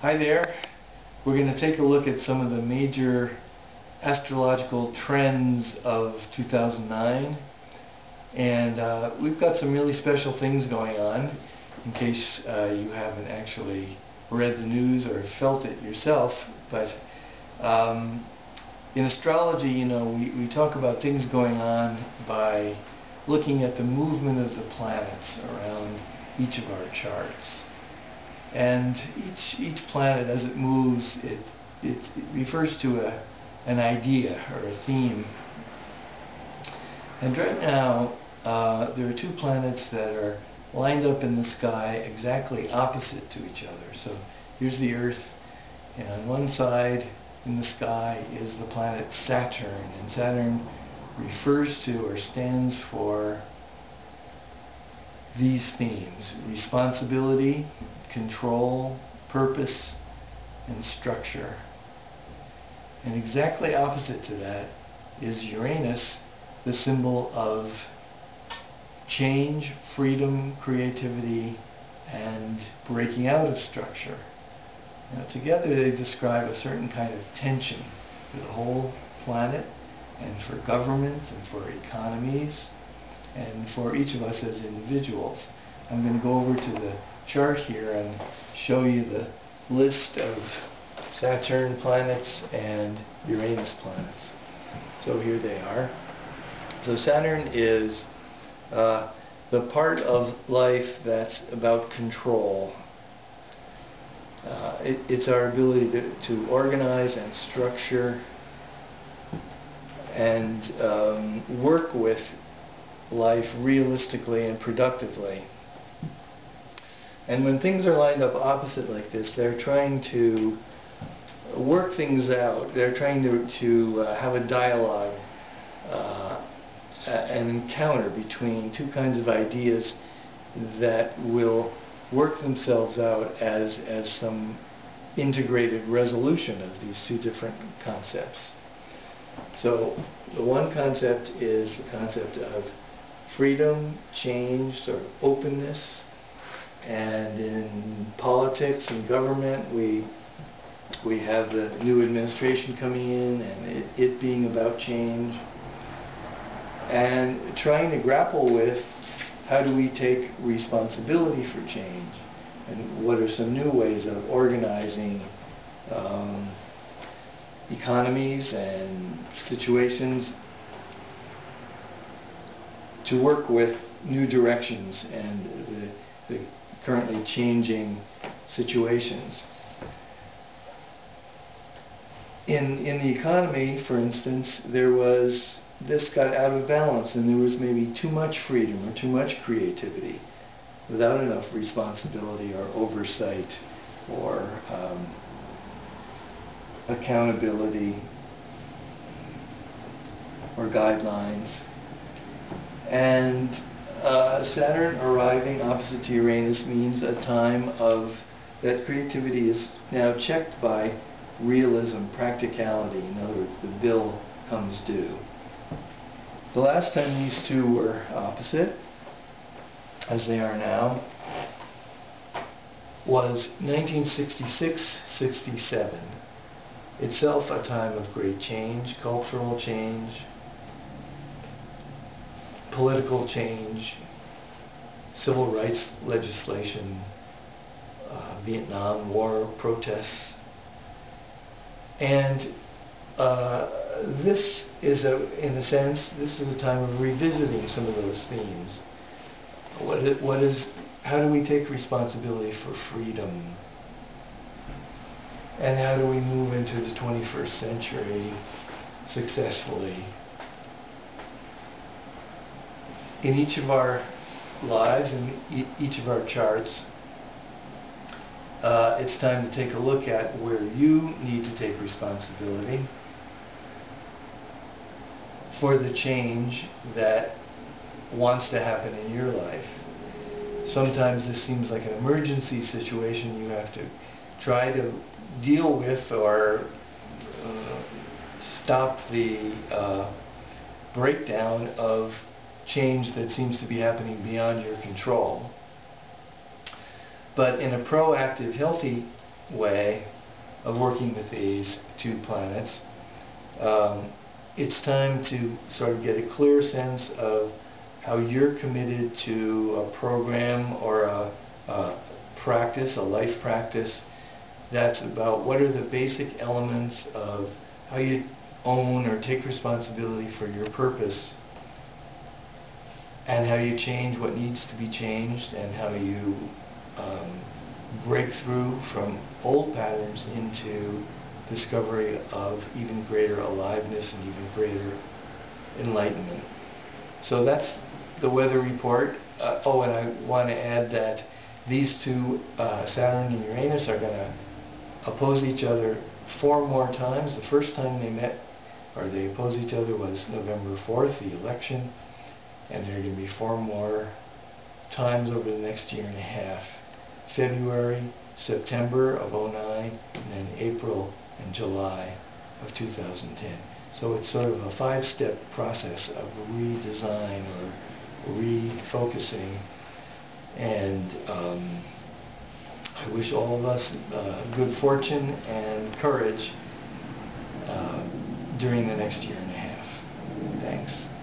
Hi there. We're going to take a look at some of the major astrological trends of 2009, and we've got some really special things going on in case you haven't actually read the news or felt it yourself. But in astrology, you know, we talk about things going on by looking at the movement of the planets around each of our charts. And each planet, as it moves, it refers to an idea or a theme. And right now, there are two planets that are lined up in the sky exactly opposite to each other. So here's the Earth, and on one side in the sky is the planet Saturn. And Saturn refers to or stands for these themes: responsibility, control, purpose, and structure. And exactly opposite to that is Uranus, the symbol of change, freedom, creativity, and breaking out of structure. Now, together they describe a certain kind of tension for the whole planet, and for governments, and for economies, and for each of us as individuals. I'm going to go over to the chart here and show you the list of Saturn planets and Uranus planets. So here they are. So Saturn is the part of life that's about control. It's our ability to organize and structure and work with life realistically and productively. And when things are lined up opposite like this, they're trying to work things out. They're trying to have a dialogue, an encounter between two kinds of ideas that will work themselves out as some integrated resolution of these two different concepts. So the one concept is the concept of freedom, change, sort of openness. And in politics and government, we have the new administration coming in, and it being about change, and trying to grapple with how do we take responsibility for change, and what are some new ways of organizing economies and situations to work with new directions and the currently changing situations. In the economy, for instance, this got out of balance, and there was maybe too much freedom or too much creativity without enough responsibility or oversight or accountability or guidelines. And Saturn arriving opposite to Uranus means a time of that creativity is now checked by realism, practicality. In other words, the bill comes due. The last time these two were opposite, as they are now, was 1966-67. Itself a time of great change, cultural change, political change, civil rights legislation, Vietnam War protests. And this is, in a sense, this is a time of revisiting some of those themes. How do we take responsibility for freedom? And how do we move into the 21st century successfully? In each of our lives, in each of our charts, it's time to take a look at where you need to take responsibility for the change that wants to happen in your life. Sometimes this seems like an emergency situation you have to try to deal with or stop the breakdown of change that seems to be happening beyond your control. But in a proactive, healthy way of working with these two planets. It's time to sort of get a clear sense of how you're committed to a program or a practice, a life practice, that's about what are the basic elements of how you own or take responsibility for your purpose, and how you change what needs to be changed, and how you break through from old patterns into discovery of even greater aliveness and even greater enlightenment. So that's the weather report. Oh, and I want to add that these two, Saturn and Uranus, are going to oppose each other 4 more times. The first time they met, or they opposed each other, was November 4th, the election, and there are going to be 4 more times over the next year and a half. February, September of '09, and then April and July of 2010. So it's sort of a 5-step process of redesign or refocusing, and I wish all of us good fortune and courage during the next year and a half. Thanks.